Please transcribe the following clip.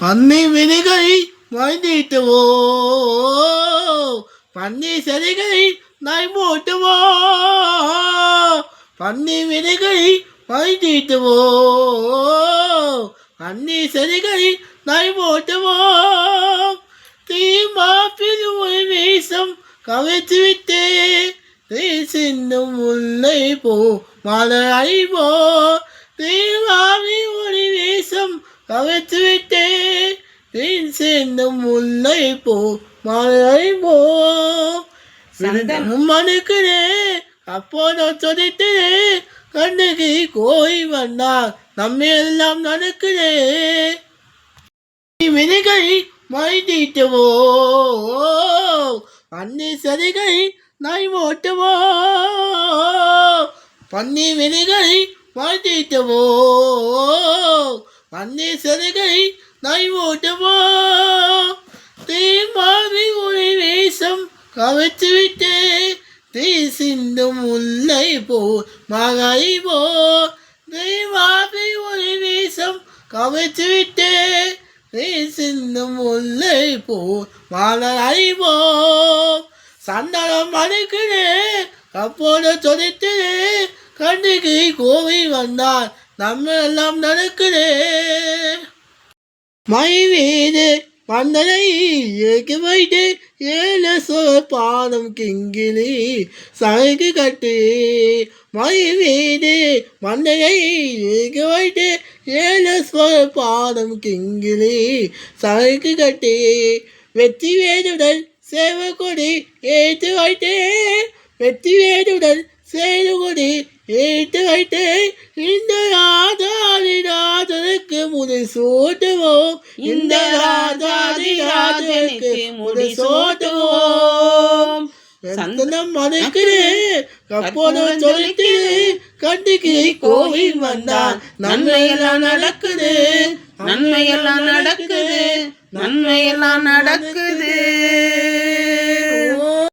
பன்னி விதிகை வாய்ந்திட்டுவோ பன்னி செடிகை நாய் போட்டுவோ பன்னி விதிகை வாய்ந்திட்டுவோ பன்னி செடிகை நாய் போட்டுவோ தீமாப்பில் ஒரு வீசம் கவித்து விட்டே தீ சிந்தும் முல்லை போ மலை போ தீமாவி ஒரு வீசம் கவித்து விட்டே தீ சிந்தும் முல்லை போ மலை போ மனுக்குதே அப்போது சொதித்தே கண்ணுக்கு கோய் வந்தார் நம்ம எல்லாம் நடக்குதே விதிகை மைதீட்டுவோ பன்னி சரிகை நாய் ஓட்டுவோ பன்னி விதிகை மைதீட்டுவோ பன்னி சரிகை நாய் ஓட்டுவோ தீமாவி ஒளி வீசம் கவித்து விட்டே தீ சிந்தும் முல்லை போ மகை போ தீமாவி ஒளி வீசம் கவித்து விட்டே தீ சிந்தும் முல்லை போ மலை போ சந்தனம் மணிக்குதே அப்போது சொதித்தே கண்ணுக்கு கோவை வந்தார் நம்ம எல்லாம் நடக்குதே மை வீடு மந்தனை ஏக்கி வைத்து ஏழு பாதம் கிங்கிலி சகைக்கு கட்டி மை வீடு மந்தனை ஏக்கி வைத்து ஏழு பாதம் கிங்கிலி சகைக்கு கட்டி வெற்றி வேடுடன் சேவை கொடி ஏற்று வைத்தே வெற்றி வேடுடன் சேது கொடி ஏற்று வைத்தே இந்த ராஜாதி ராஜனுக்கு முடி சூட்டுவோம் இந்த ராஜாதி ராஜனுக்கு முடி சூட்டுவோம் சந்தனம் மனைக்கிறே கப்போது சொல்லிட்டு கண்டிக்கு கோவில் வந்தான் நன்மையெல்லாம் நடக்குது நன்மையெல்லாம் நடக்குது நன்மையெல்லாம் நடக்குது.